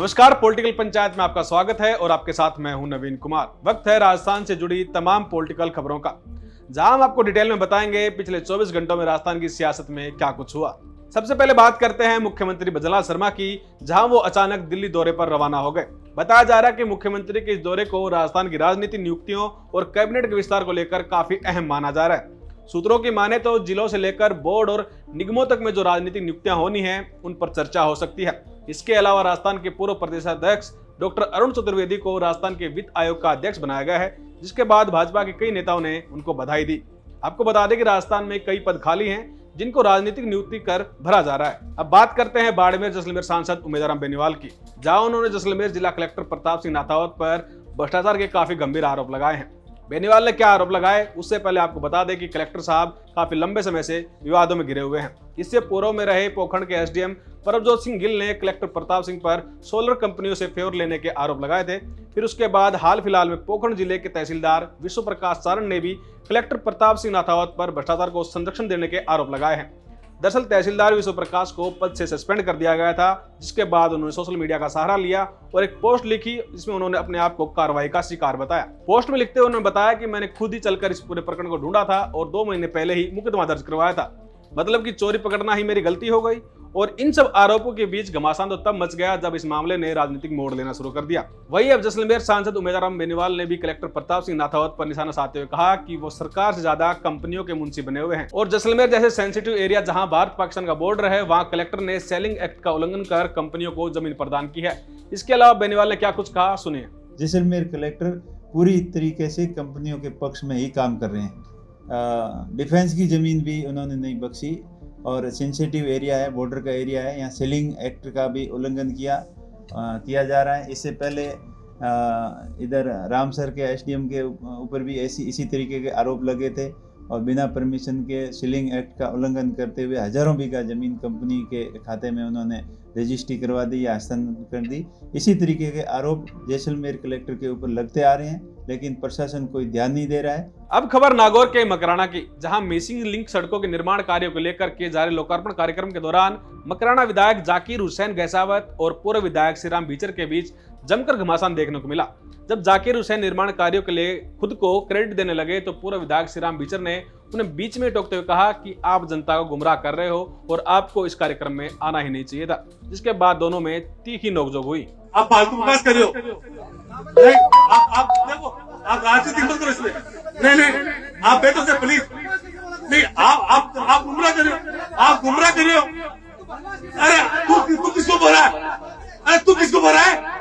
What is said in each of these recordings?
नमस्कार, पॉलिटिकल पंचायत में आपका स्वागत है और आपके साथ मैं हूं नवीन कुमार। वक्त है राजस्थान से जुड़ी तमाम पॉलिटिकल खबरों का, जहां हम आपको डिटेल में बताएंगे पिछले 24 घंटों में राजस्थान की सियासत में क्या कुछ हुआ। सबसे पहले बात करते हैं मुख्यमंत्री भजनलाल शर्मा की, जहां वो अचानक दिल्ली दौरे पर रवाना हो गए। बताया जा रहा है कि मुख्यमंत्री के इस दौरे को राजस्थान की राजनीति, नियुक्तियों और कैबिनेट के विस्तार को लेकर काफी अहम माना जा रहा है। सूत्रों की माने तो जिलों से लेकर बोर्ड और निगमों तक में जो राजनीतिक नियुक्तियां होनी है उन पर चर्चा हो सकती है। इसके अलावा राजस्थान के पूर्व प्रदेशाध्यक्ष डॉक्टर अरुण चतुर्वेदी को राजस्थान के वित्त आयोग का अध्यक्ष बनाया गया है, जिसके बाद भाजपा के कई नेताओं ने उनको बधाई दी। आपको बता दें कि राजस्थान में कई पद खाली हैं जिनको राजनीतिक नियुक्ति कर भरा जा रहा है। अब बात करते हैं बाड़मेर जैसलमेर सांसद उमेदराम बेनीवाल की, जहां उन्होंने जैसलमेर जिला कलेक्टर प्रताप सिंह नाथावत पर भ्रष्टाचार के काफी गंभीर आरोप लगाए हैं। बेनीवाल ने क्या आरोप लगाए, उससे पहले आपको बता दें कि कलेक्टर साहब काफी लंबे समय से विवादों में घिरे हुए हैं। इससे पूर्व में रहे पोखरण के एसडीएम परमजोत सिंह गिल ने कलेक्टर प्रताप सिंह पर सोलर कंपनियों से फेवर लेने के आरोप लगाए थे। फिर उसके बाद हाल फिलहाल में पोखरण जिले के तहसीलदार विश्व प्रकाश सारण ने भी कलेक्टर प्रताप सिंह नाथावत पर भ्रष्टाचार को संरक्षण देने के आरोप लगाए हैं। दरअसल तहसीलदार विश्व प्रकाश को पद से सस्पेंड कर दिया गया था, जिसके बाद उन्होंने सोशल मीडिया का सहारा लिया और एक पोस्ट लिखी, जिसमें उन्होंने अपने आप को कार्रवाई का शिकार बताया। पोस्ट में लिखते हुए उन्होंने बताया कि मैंने खुद ही चलकर इस पूरे प्रकरण को ढूंढा था और 2 महीने पहले ही मुकदमा दर्ज करवाया था। मतलब कि चोरी पकड़ना ही मेरी गलती हो गई। और इन सब आरोपों के बीच घमासान तो तब मच गया जब इस मामले ने राजनीतिक मोड़ लेना शुरू कर दिया। वहीं अब जैसलमेर सांसद उमेदराम बेनीवाल ने भी कलेक्टर प्रताप सिंह नाथावत पर निशाना साधते हुए कहा कि वो सरकार से ज्यादा कंपनियों के मुंशी बने हुए हैं और जैसलमेर जैसे सेंसिटिव एरिया जहां भारत पाकिस्तान का बॉर्डर है, वहां कलेक्टर ने सेलिंग एक्ट का उल्लंघन कर कंपनियों को जमीन प्रदान की है। इसके अलावा बेनीवाल ने क्या कुछ कहा, सुनिए। जैसलमेर कलेक्टर पूरी तरीके से कंपनियों के पक्ष में ही काम कर रहे हैं। डिफेंस की जमीन भी उन्होंने नहीं बख्शी और सेंसिटिव एरिया है, बॉर्डर का एरिया है, यहाँ सेलिंग एक्ट का भी उल्लंघन किया जा रहा है। इससे पहले इधर रामसर के एसडीएम के ऊपर भी इसी तरीके के आरोप लगे थे और बिना परमिशन के सेलिंग एक्ट का उल्लंघन करते हुए हजारों बीघा जमीन कंपनी के खाते में उन्होंने रजिस्ट्री करवा दी या हस्तांतरण कर दी। इसी तरीके के आरोप जैसलमेर कलेक्टर के ऊपर लगते आ रहे हैं, लेकिन प्रशासन कोई ध्यान नहीं दे रहा है। अब खबर नागौर के मकराना की, जहां मिसिंग लिंक सड़कों के निर्माण कार्यों को लेकर किए जा रहे लोकार्पण कार्यक्रम के दौरान मकराना विधायक जाकिर हुसैन गहसावत और पूर्व विधायक श्रीराम बीचर के बीच जमकर घमासान देखने को मिला। जब जाकिर हुसैन निर्माण कार्यों के लिए खुद को क्रेडिट देने लगे तो पूर्व विधायक श्रीराम बीचर ने उन्हें बीच में टोकते हुए कहा कि आप जनता को गुमराह कर रहे हो और आपको इस कार्यक्रम में आना ही नहीं चाहिए था, जिसके बाद दोनों में तीखी नोकझोंक हुई। आप फालतू बकवास कर रहे हो, नहीं आप देखो, आप राजनीति मत करो इसमें। नहीं आप बैठो से प्लीज, नहीं आप गुमराह कर रहे हो, आप गुमराह कर रहे हो। अरे तू किसको भरा है, अरे तू किसको भरा है,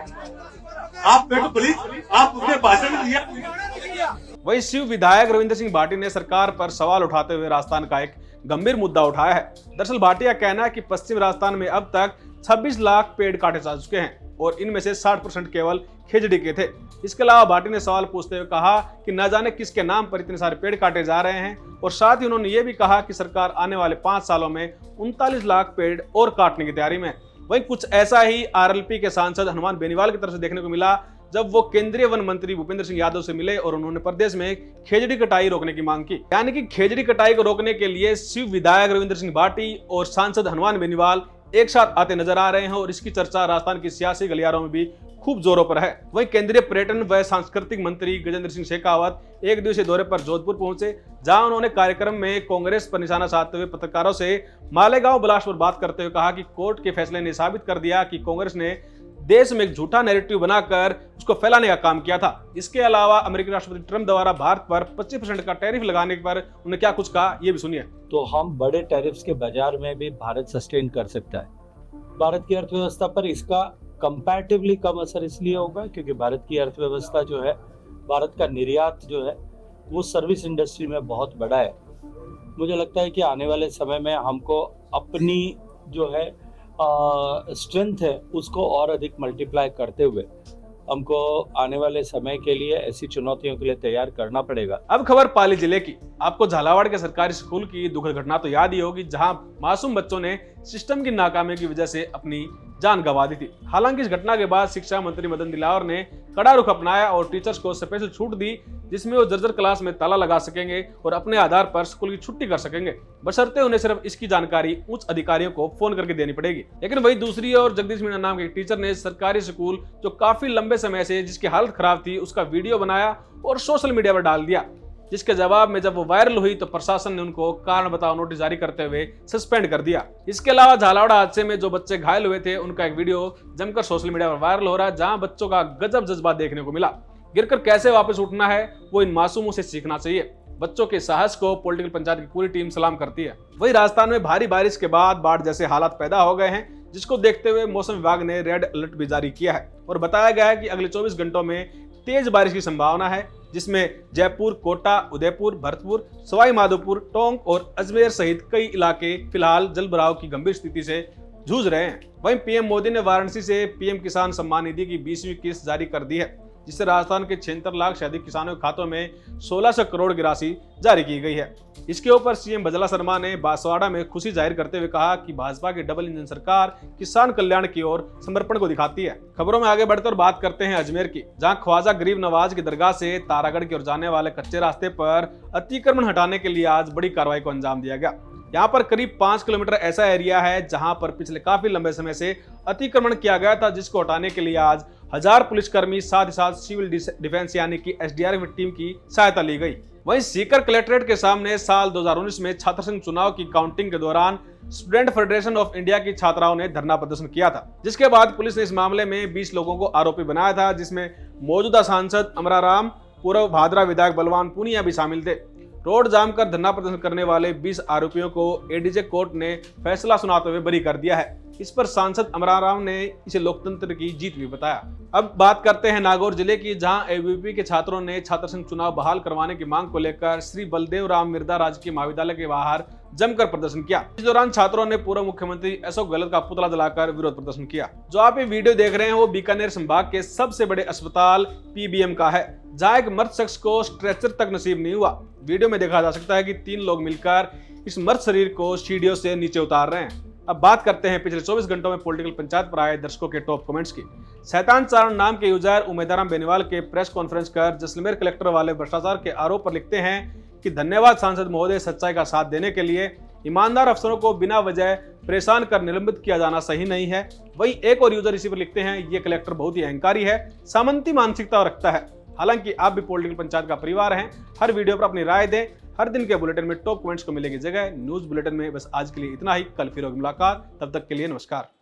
आप बैठो प्लीज, आप उसने भाषण दिया। वही शिव विधायक रविंद्र सिंह भाटी ने सरकार पर सवाल उठाते हुए राजस्थान का एक गंभीर मुद्दा उठाया है। दरअसल भाटी का कहना है कि पश्चिम राजस्थान में अब तक 26 लाख पेड़ काटे जा चुके हैं और इनमें से 60% केवल खेजड़ी के थे। इसके अलावा भाटी ने सवाल पूछते हुए कहा कि न जाने किसके नाम पर इतने सारे पेड़ काटे जा रहे हैं और साथ ही उन्होंने ये भी कहा कि सरकार आने वाले 5 सालों में 39 लाख पेड़ और काटने की तैयारी में। वहीं कुछ ऐसा ही आरएलपी के सांसद हनुमान बेनीवाल की तरफ से देखने को मिला, जब वो केंद्रीय वन मंत्री भूपेंद्र सिंह यादव से मिले और उन्होंने प्रदेश में खेजड़ी कटाई रोकने की मांग की। यानी कि खेजड़ी कटाई को रोकने के लिए शिव विधायक रविंद्र सिंह भाटी और सांसद हनुमान बेनीवाल एक साथ आते नजर आ रहे हैं और इसकी चर्चा राजस्थान की सियासी गलियारों में भी खूब जोरों पर है। वहीं केंद्रीय पर्यटन व सांस्कृतिक मंत्री गजेंद्र सिंह शेखावत एक दिवसीय दौरे पर जोधपुर पहुंचे, जहां उन्होंने कार्यक्रम में कांग्रेस पर निशाना साधते हुए पत्रकारों से मालेगांव ब्लास्ट पर बात करते हुए कहा कि कोर्ट के फैसले ने साबित कर दिया कि कांग्रेस ने देश में एक झूठा नैरेटिव बनाकर उसको फैलाने का काम किया था। इसके अलावा अमेरिकी राष्ट्रपति ट्रंप द्वारा भारत पर 25% का टैरिफ लगाने पर उन्होंने क्या कुछ कहा, ये भी सुनिए। तो हम बड़े टैरिफ्स के बाजार में भी भारत सस्टेन कर सकता है। भारत की अर्थव्यवस्था पर इसका कंपैरेटिवली कम असर इसलिए होगा क्योंकि भारत की अर्थव्यवस्था जो है, भारत का निर्यात जो है वो सर्विस इंडस्ट्री में बहुत बड़ा है। मुझे लगता है कि आने वाले समय में हमको अपनी जो है स्ट्रेंथ है उसको और अधिक मल्टीप्लाई करते हुए हमको आने वाले समय के लिए ऐसी चुनौतियों के लिए तैयार करना पड़ेगा। अब खबर पाली जिले की। आपको झालावाड़ के सरकारी स्कूल की दुखद घटना तो याद ही होगी, जहां मासूम बच्चों ने सिस्टम की नाकामी की वजह से अपनी जान गंवा दी थी। हालांकि इस घटना के बाद शिक्षा मंत्री मदन दिलावर ने कड़ा रुख अपनाया और टीचर्स को स्पेशल छूट दी जिसमें वो जर्जर क्लास में ताला लगा सकेंगे और अपने आधार पर स्कूल की छुट्टी कर सकेंगे, बशर्ते उन्हें सिर्फ इसकी जानकारी उच्च अधिकारियों को फोन करके देनी पड़ेगी। लेकिन वही दूसरी ओर जगदीश मीणा नाम के एक टीचर ने सरकारी स्कूल जो काफी लंबे समय से जिसकी हालत खराब थी उसका वीडियो बनाया और सोशल मीडिया पर डाल दिया, जिसके जवाब में जब वो वायरल हुई तो प्रशासन ने उनको कारण बताओ नोटिस जारी करते हुए सस्पेंड कर दिया। इसके अलावा झालावाड़ हादसे में जो बच्चे घायल हुए थे उनका एक वीडियो जमकर सोशल मीडिया पर वायरल हो रहा है, जहां बच्चों का गजब जज्बा देखने को मिला। गिरकर कैसे वापस उठना है वो इन मासूमों से सीखना चाहिए। बच्चों के साहस को पॉलिटिकल पंचायत की पूरी टीम सलाम करती है। वही राजस्थान में भारी बारिश के बाद बाढ़ जैसे हालात पैदा हो गए हैं, जिसको देखते हुए मौसम विभाग ने रेड अलर्ट भी जारी किया है और बताया गया है कि अगले 24 घंटों में तेज बारिश की संभावना है, जिसमें जयपुर, कोटा, उदयपुर, भरतपुर, सवाई माधोपुर, टोंक और अजमेर सहित कई इलाके फिलहाल जलभराव की गंभीर स्थिति से जूझ रहे हैं। वहीं पीएम मोदी ने वाराणसी से पीएम किसान सम्मान निधि की 20वीं किस्त जारी कर दी है, जिससे राजस्थान के 76 लाख से अधिक किसानों के खातों में 1600 करोड़ की राशि जारी की गई है। इसके ऊपर सीएम बजला शर्मा ने बांसवाड़ा में खुशी जाहिर करते हुए कहा कि भाजपा की डबल इंजन सरकार किसान कल्याण की ओर समर्पण को दिखाती है। खबरों में आगे बढ़कर बात करते हैं अजमेर की, जहां ख्वाजा गरीब नवाज की दरगाह से तारागढ़ की ओर जाने वाले कच्चे रास्ते पर अतिक्रमण हटाने के लिए आज बड़ी कार्रवाई को अंजाम दिया गया। यहाँ पर करीब 5 किलोमीटर ऐसा एरिया है जहां पर पिछले काफी लंबे समय से अतिक्रमण किया गया था, जिसको हटाने के लिए आज 1000 पुलिसकर्मी साथ ही साथ सिविल डिफेंस यानी कि एसडीआरएफ टीम की सहायता ली गई। वहीं सीकर कलेक्ट्रेट के सामने साल 2019 में छात्र संघ चुनाव की काउंटिंग के दौरान स्टूडेंट फेडरेशन ऑफ इंडिया की छात्राओं ने धरना प्रदर्शन किया था, जिसके बाद पुलिस ने इस मामले में 20 लोगों को आरोपी बनाया था, जिसमें मौजूदा सांसद अमराराम, पूर्व भादरा विधायक बलवान पूनिया भी शामिल थे। रोड जाम कर धरना प्रदर्शन करने वाले 20 आरोपियों को एडीजे कोर्ट ने फैसला सुनाते हुए बरी कर दिया है। इस पर सांसद अमराराम ने इसे लोकतंत्र की जीत भी बताया। अब बात करते हैं नागौर जिले की, जहां एबीवीपी के छात्रों ने छात्र संघ चुनाव बहाल करवाने की मांग को लेकर श्री बलदेव राम मिर्दा राजकीय महाविद्यालय के बाहर जमकर प्रदर्शन किया। इस दौरान छात्रों ने पूर्व मुख्यमंत्री अशोक गहलोत का पुतला जलाकर विरोध प्रदर्शन किया। जो आप ये वीडियो देख रहे हैं वो बीकानेर संभाग के सबसे बड़े अस्पताल पीबीएम का है, जहां एक मृत शख्स को स्ट्रेचर तक नसीब नहीं हुआ। वीडियो में देखा जा सकता है कि 3 लोग मिलकर इस मृत शरीर को सीढ़ियों से नीचे उतार रहे हैं। अब बात करते हैं पिछले 24 घंटों में पॉलिटिकल पंचायत पर आए दर्शकों के टॉप कमेंट्स की। शैतान चारण नाम के यूजर उमेदाराम बेनीवाल के प्रेस कॉन्फ्रेंस कर जैसलमेर कलेक्टर वाले भ्रष्टाचार के आरोप पर लिखते हैं कि धन्यवाद सांसद महोदय, सच्चाई का साथ देने के लिए। ईमानदार अफसरों को बिना वजह परेशान कर निलंबित किया जाना सही नहीं है। वही एक और यूजर इसी पर लिखते हैं, ये कलेक्टर बहुत ही अहंकारी है, सामंती मानसिकता रखता है। हालांकि आप भी पॉलिटिकल पंचायत का परिवार हैं। हर वीडियो पर अपनी राय दें। हर दिन के बुलेटिन में टॉप कमेंट्स को मिलेगी जगह। न्यूज बुलेटिन में बस आज के लिए इतना ही। कल फिर होगी मुलाकात, तब तक के लिए नमस्कार।